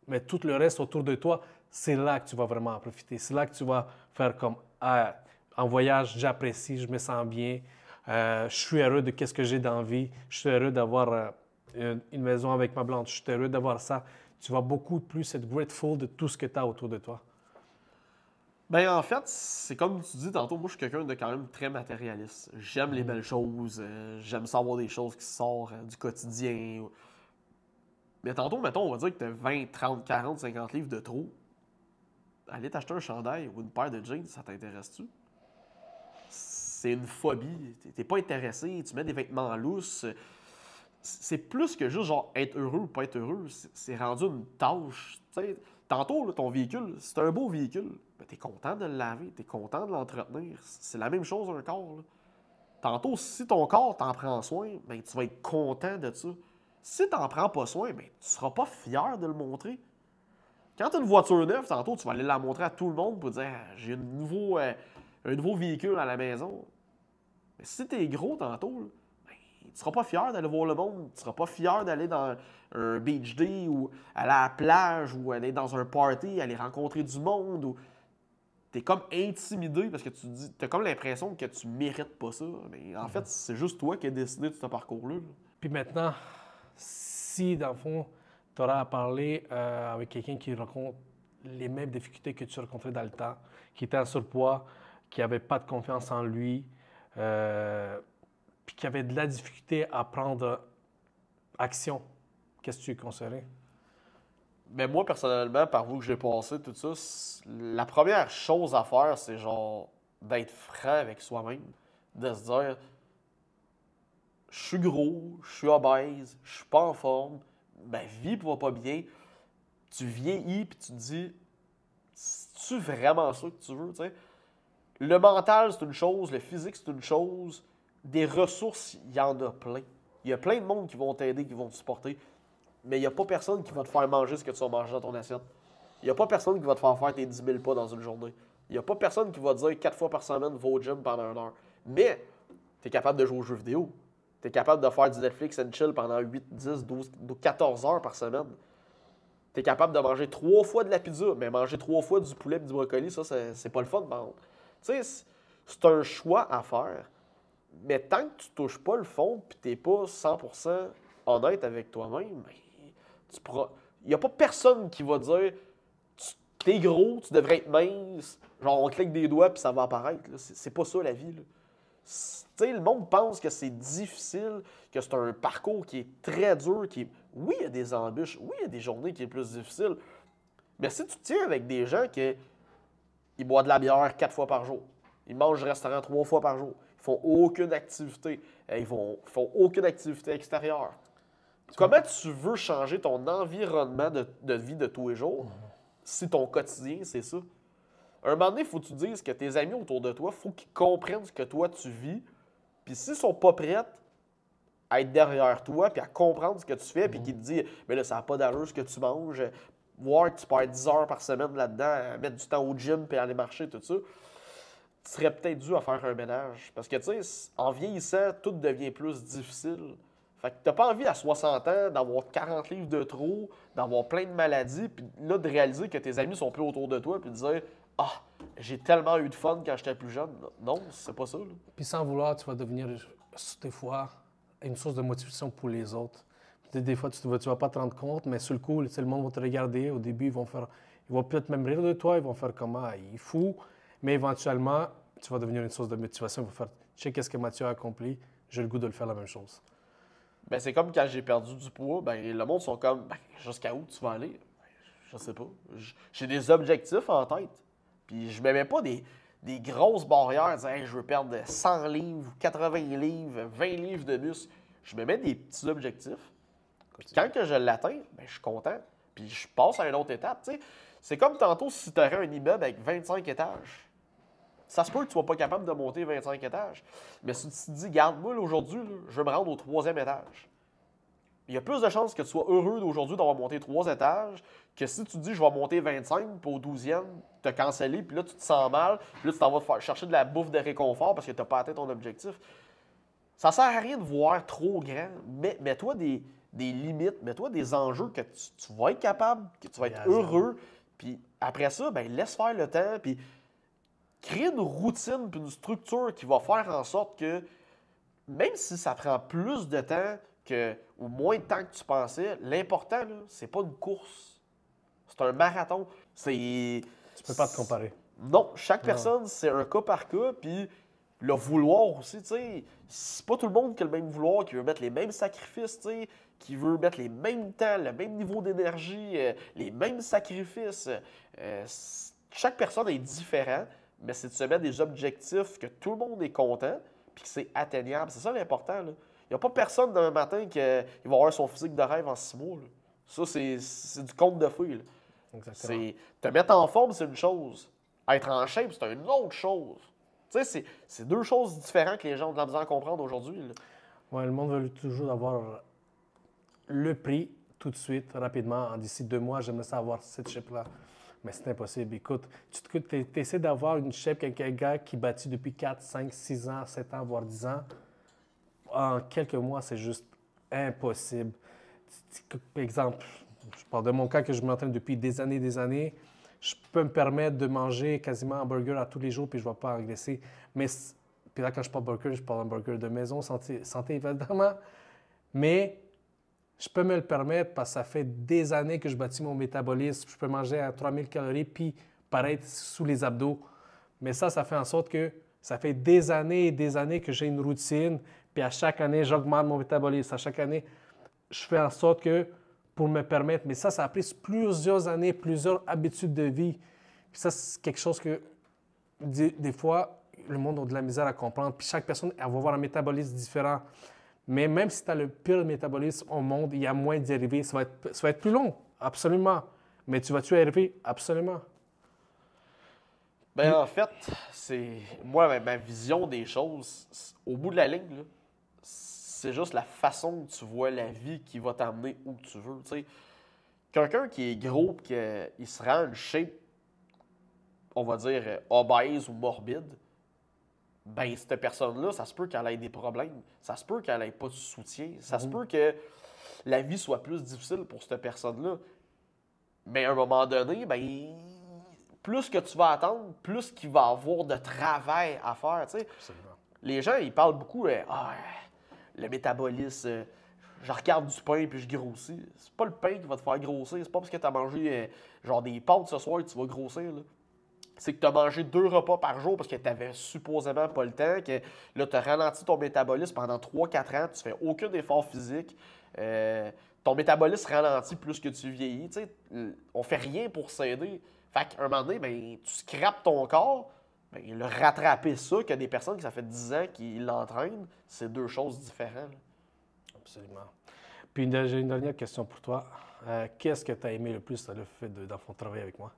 mais tout le reste autour de toi, c'est là que tu vas vraiment en profiter. C'est là que tu vas faire comme, ah, en voyage, j'apprécie, je me sens bien, je suis heureux de ce que j'ai dans la vie, je suis heureux d'avoir une maison avec ma blonde, je suis heureux d'avoir ça. Tu vas beaucoup plus être grateful de tout ce que tu as autour de toi. Ben en fait, c'est comme tu dis tantôt, moi je suis quelqu'un de quand même très matérialiste. J'aime les belles choses, j'aime savoir des choses qui sortent du quotidien. Mais tantôt, mettons, on va dire que tu as 20, 30, 40, 50 livres de trop. Aller t'acheter un chandail ou une paire de jeans, ça t'intéresse-tu? C'est une phobie. T'es pas intéressé, tu mets des vêtements lousses. C'est plus que juste genre être heureux ou pas être heureux. C'est rendu une tâche. T'sais, tantôt, là, ton véhicule, c'est un beau véhicule. Ben, t'es content de le laver, t'es content de l'entretenir. C'est la même chose un corps. Là. Tantôt, si ton corps t'en prend soin, ben, tu vas être content de ça. Si t'en prends pas soin, ben, tu seras pas fier de le montrer. Quand tu as une voiture neuve, tantôt, tu vas aller la montrer à tout le monde pour dire j'ai un nouveau véhicule à la maison. Mais si tu es gros tantôt, là, ben, tu ne seras pas fier d'aller voir le monde. Tu ne seras pas fier d'aller dans un beach day ou aller à la plage ou aller dans un party, aller rencontrer du monde. Ou... Tu es comme intimidé parce que tu as comme l'impression que tu mérites pas ça. Mais en fait, c'est juste toi qui as décidé de ce parcours-là. Là. Puis maintenant, si dans le fond, tu auras à parler avec quelqu'un qui rencontre les mêmes difficultés que tu rencontrais dans le temps, qui était en surpoids, qui n'avait pas de confiance en lui, puis qui avait de la difficulté à prendre action, qu'est-ce que tu lui conseillerais? Mais moi, personnellement, par où que j'ai passé, tout ça, la première chose à faire, c'est genre d'être franc avec soi-même, de se dire je suis gros, je suis obèse, je suis pas en forme, ma vie va pas bien. Tu vieillis puis tu te dis c'est-tu vraiment ça que tu veux, tu sais? Le mental, c'est une chose, le physique, c'est une chose. Des ressources, il y en a plein. Il y a plein de monde qui vont t'aider, qui vont te supporter. Mais il n'y a pas personne qui va te faire manger ce que tu vas manger dans ton assiette. Il n'y a pas personne qui va te faire tes 10 000 pas dans une journée. Il n'y a pas personne qui va te dire 4 fois par semaine, va au gym pendant 1 heure. Mais tu es capable de jouer aux jeux vidéo. Tu es capable de faire du Netflix and chill pendant 8, 10, 12, 14 heures par semaine. Tu es capable de manger 3 fois de la pizza, mais manger 3 fois du poulet et du brocoli, ça, c'est pas le fun. Tu sais, c'est un choix à faire. Mais tant que tu touches pas le fond et tu n'es pas 100% honnête avec toi-même, il n'y a pas personne qui va dire t'es gros, tu devrais être mince, genre on clique des doigts puis ça va apparaître. C'est pas ça la vie. Tu sais, le monde pense que c'est difficile, que c'est un parcours qui est très dur, oui, il y a des embûches, oui, il y a des journées qui sont plus difficiles. Mais si tu tiens avec des gens qui ils boivent de la bière 4 fois par jour, ils mangent au restaurant 3 fois par jour, ils font aucune activité, ils font aucune activité extérieure. Comment tu veux changer ton environnement de vie de tous les jours si ton quotidien, c'est ça? Un moment donné, il faut que tu dises que tes amis autour de toi, il faut qu'ils comprennent ce que toi, tu vis. Puis s'ils sont pas prêts à être derrière toi, puis à comprendre ce que tu fais, puis qu'ils te disent « Mais là, ça n'a pas d'allure ce que tu manges. » Voir que tu perds 10 heures par semaine là-dedans, à mettre du temps au gym, puis à aller marcher, tout ça. Tu serais peut-être dû à faire un ménage. Parce que, tu sais, en vieillissant, tout devient plus difficile. Fait que t'as pas envie à 60 ans d'avoir 40 livres de trop, d'avoir plein de maladies, puis là, de réaliser que tes amis sont plus autour de toi, puis de dire « Ah, j'ai tellement eu de fun quand j'étais plus jeune. » Non, c'est pas ça. Là. Puis sans vouloir, tu vas devenir, des fois, une source de motivation pour les autres. Des fois, tu vas pas te rendre compte, mais sur le coup, le monde va te regarder. Au début, ils vont peut-être même rire de toi, ils vont faire comment, il est fou. Mais éventuellement, tu vas devenir une source de motivation. Ils vont faire, tu sais qu'est-ce que Mathieu a accompli, j'ai le goût de le faire la même chose. Ben, c'est comme quand j'ai perdu du poids, ben, le monde sont comme jusqu'à où tu vas aller? Ben, je sais pas. J'ai des objectifs en tête. Puis je me mets pas des grosses barrières, disant hey, je veux perdre 100 livres, 80 livres, 20 livres de muscle. Je me mets des petits objectifs. Puis quand que je l'atteins, ben, je suis content. Puis je passe à une autre étape. T'sais. C'est comme tantôt si tu aurais un immeuble avec 25 étages. Ça se peut que tu ne sois pas capable de monter 25 étages. Mais si tu te dis, garde, moi, aujourd'hui, je vais me rendre au 3e étage. Il y a plus de chances que tu sois heureux d'aujourd'hui d'avoir monté 3 étages que si tu te dis, je vais monter 25, puis au 12e, tu as cancellé, puis là, tu te sens mal, puis là, tu t'en vas chercher de la bouffe de réconfort parce que tu n'as pas atteint ton objectif. Ça sert à rien de voir trop grand. Mets-toi des limites, mets-toi des enjeux que tu vas être capable, que tu vas être heureux. Puis après ça, ben laisse faire le temps. Puis crée une routine puis une structure qui va faire en sorte que, même si ça prend plus de temps ou moins de temps que tu pensais, l'important, là, c'est pas une course. C'est un marathon. Tu peux pas te comparer. Non, chaque personne, c'est un cas par cas, puis le vouloir aussi, tu sais. C'est pas tout le monde qui a le même vouloir, qui veut mettre les mêmes sacrifices, tu sais, qui veut mettre les mêmes temps, le même niveau d'énergie, les mêmes sacrifices. Chaque personne est différente, mais c'est de se mettre des objectifs que tout le monde est content, puis que c'est atteignable. C'est ça l'important, là. Il n'y a pas personne demain matin qui va avoir son physique de rêve en 6 mois, là. Ça, c'est du conte de fées, là. Exactement. Te mettre en forme, c'est une chose. Être en shape, c'est une autre chose. Tu sais, c'est deux choses différentes que les gens ont de la misère à comprendre aujourd'hui. Ouais, le monde veut toujours avoir le prix tout de suite, rapidement. D'ici 2 mois, j'aimerais ça avoir cette shape-là. Mais c'est impossible. Écoute, tu essaies d'avoir une shape avec un gars qui bâtit depuis 4, 5, 6 ans, 7 ans, voire 10 ans. En quelques mois, c'est juste impossible. Par exemple, je parle de mon cas que je m'entraîne depuis des années. Je peux me permettre de manger quasiment un burger à tous les jours puis je ne vais pas engraisser. Mais puis là, quand je parle burger, je parle un burger de maison, santé évidemment. Mais je peux me le permettre parce que ça fait des années que je bâtis mon métabolisme. Je peux manger à 3000 calories puis paraître sous les abdos. Mais ça fait en sorte que ça fait des années et des années que j'ai une routine. Puis à chaque année, j'augmente mon métabolisme. À chaque année, je fais en sorte que pour me permettre. Mais ça a pris plusieurs années, plusieurs habitudes de vie. Puis ça, c'est quelque chose que des fois, le monde a de la misère à comprendre. Puis chaque personne, elle va avoir un métabolisme différent. Mais même si tu as le pire métabolisme au monde, il y a moins d'y arriver. Ça va être plus long, absolument. Mais tu vas-tu y arriver? Absolument. Ben en fait, c'est moi, ma vision des choses, au bout de la ligne, là, c'est juste la façon que tu vois la vie qui va t'amener où tu veux. T'sais. Quelqu'un qui est gros et qu'il se rend une shape, on va dire, obèse ou morbide, ben cette personne-là, ça se peut qu'elle ait des problèmes. Ça se peut qu'elle n'ait pas de soutien. Ça se peut que la vie soit plus difficile pour cette personne-là. Mais à un moment donné, ben plus que tu vas attendre, plus qu'il va avoir de travail à faire. T'sais. Absolument. Les gens, ils parlent beaucoup le métabolisme, je regarde du pain puis je grossis. C'est pas le pain qui va te faire grossir. C'est pas parce que tu as mangé genre des pâtes ce soir que tu vas grossir. Là. C'est que tu as mangé 2 repas par jour parce que tu n'avais supposément pas le temps, que là, tu as ralenti ton métabolisme pendant 3-4 ans, tu fais aucun effort physique. Ton métabolisme ralentit plus que tu vieillis. T'sais, on fait rien pour s'aider. Fait qu'à un moment donné, ben, tu scrapes ton corps. Ben, le rattraper ça, qu'il y a des personnes qui ça fait 10 ans qui l'entraînent, c'est deux choses différentes. Absolument. Puis j'ai une dernière question pour toi. Qu'est-ce que tu as aimé le plus dans le fait dans ton travail avec moi?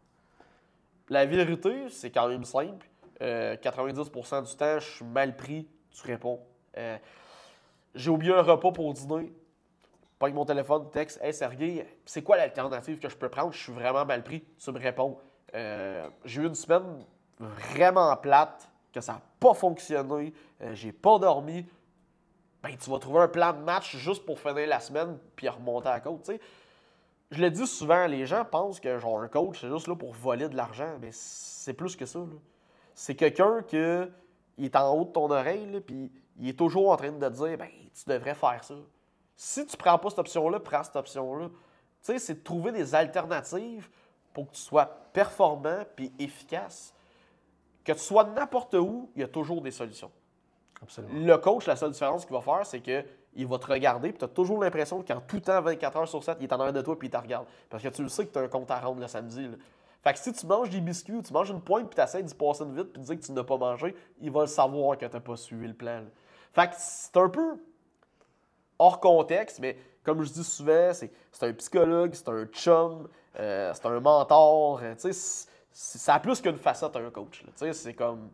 La vérité, c'est quand même simple. 90% du temps, je suis mal pris, tu réponds. J'ai oublié un repas pour dîner. Pas avec mon téléphone, texte. Hey Sergueï, c'est quoi l'alternative que je peux prendre? Je suis vraiment mal pris. Tu me réponds. J'ai eu une semaine vraiment plate, que ça n'a pas fonctionné. J'ai pas dormi. Ben, tu vas trouver un plan de match juste pour finir la semaine puis remonter à la côte. T'sais. Je le dis souvent, les gens pensent que genre un coach, c'est juste là pour voler de l'argent. Mais c'est plus que ça. Là. C'est quelqu'un qui est en haut de ton oreille, puis il est toujours en train de te dire ben, tu devrais faire ça. Si tu prends pas cette option-là, prends cette option-là. Tu sais, c'est de trouver des alternatives pour que tu sois performant puis efficace. Que tu sois n'importe où, il y a toujours des solutions. Absolument. Le coach, la seule différence qu'il va faire, c'est qu'il va te regarder puis tu as toujours l'impression qu'en tout temps, 24 heures sur 7, il est en arrière de toi puis il te regarde. Parce que tu le sais que tu as un compte à rendre le samedi. Là. Fait que si tu manges des biscuits ou tu manges une pointe puis tu essaies d'y passer une vite puis de dire que tu n'as pas mangé, il va le savoir que tu n'as pas suivi le plan. Là. Fait que c'est un peu hors contexte, mais comme je dis souvent, c'est un psychologue, c'est un chum, c'est un mentor. Ça a plus qu'une facette à un coach. Là. C'est comme.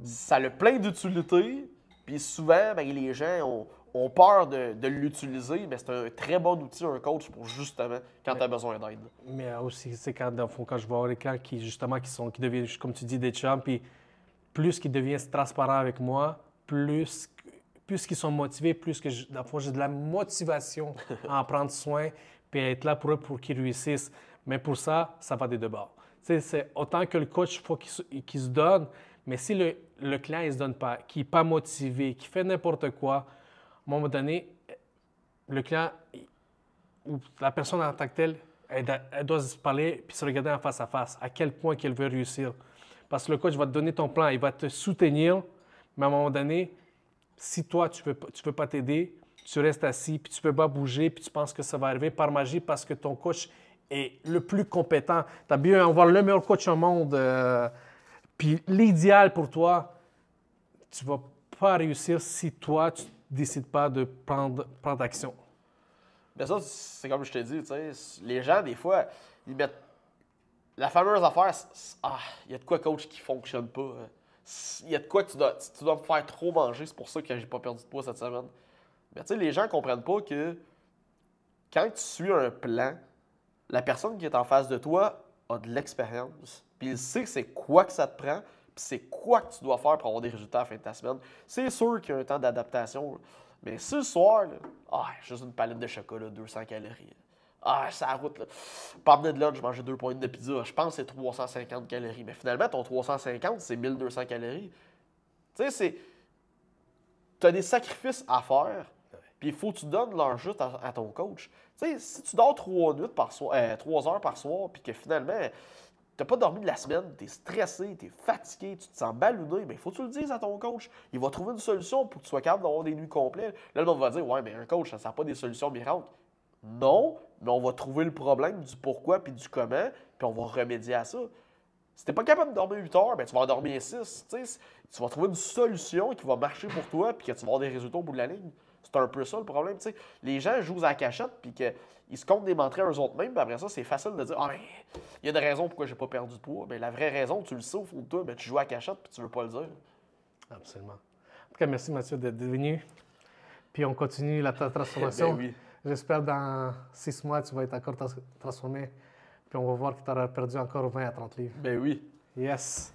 Ça a plein d'utilités, puis souvent, ben, les gens ont peur de l'utiliser, mais c'est un très bon outil, un coach, pour justement, quand tu as besoin d'aide. Mais aussi, c'est quand, dans le fond, quand je vois les clients qui deviennent, comme tu dis, des chums, puis plus qu'ils deviennent transparents avec moi, plus plus qu'ils sont motivés, plus que dans le fond, j'ai de la motivation à en prendre soin puis à être là pour eux pour qu'ils réussissent. Mais pour ça, ça va des deux bords. Tu sais, c'est autant que le coach, il faut qu'il se donne, mais si le client ne se donne pas, qu'il n'est pas motivé, qu'il fait n'importe quoi, à un moment donné, le client ou la personne en tant que telle, elle doit se parler puis se regarder en face à face, à quel point qu'elle veut réussir. Parce que le coach va te donner ton plan, il va te soutenir, mais à un moment donné, si toi, tu veux pas t'aider, tu restes assis, puis tu ne peux pas bouger, puis tu penses que ça va arriver par magie parce que ton coach est le plus compétent. Tu as bien avoir le meilleur coach au monde, puis l'idéal pour toi, tu ne vas pas réussir si toi, tu ne décides pas de prendre action. Mais ça, c'est comme je te dis, tu sais, les gens, des fois, ils mettent la fameuse affaire, il y a de quoi, coach, qui fonctionne pas. Il y a de quoi que tu dois me faire trop manger, c'est pour ça que j'ai pas perdu de poids cette semaine. Mais tu sais, les gens ne comprennent pas que quand tu suis un plan, la personne qui est en face de toi a de l'expérience. Puis il sait c'est quoi que ça te prend, puis c'est quoi que tu dois faire pour avoir des résultats à la fin de ta semaine. C'est sûr qu'il y a un temps d'adaptation. Mais ce soir, là, juste une palette de chocolat, 200 calories. C'est la route, là. Pas de lunch, je mangeais 2 pointes de pizza. Je pense que c'est 350 calories. Mais finalement, ton 350, c'est 1200 calories. Tu sais, tu as des sacrifices à faire, puis il faut que tu donnes leur juste à ton coach. Tu sais, si tu dors 3 heures par soir, puis que finalement, tu n'as pas dormi de la semaine, tu es stressé, tu es fatigué, tu te sens ballonné, il faut que tu le dises à ton coach. Il va trouver une solution pour que tu sois capable d'avoir des nuits complètes. Là, le monde va dire, ouais, mais un coach, ça ne sert pas des solutions miracles. Non, mais on va trouver le problème du pourquoi puis du comment, puis on va remédier à ça. Si tu n'es pas capable de dormir 8 heures, tu vas en dormir 6. Tu vas trouver une solution qui va marcher pour toi puis que tu vas avoir des résultats au bout de la ligne. C'est un peu ça le problème. T'sais. Les gens jouent à la cachette puis qu'ils se comptent des mentir à eux-mêmes. Puis après ça, c'est facile de dire il y a des raisons pourquoi j'ai pas perdu de poids. Mais la vraie raison, tu le sais au fond de toi, tu joues à la cachette puis tu veux pas le dire. Absolument. En tout cas, merci Mathieu d'être venu. Puis on continue la transformation. Ben oui. J'espère dans 6 mois, tu vas être encore transformé. Puis on va voir que tu auras perdu encore 20 à 30 livres. Ben oui. Yes.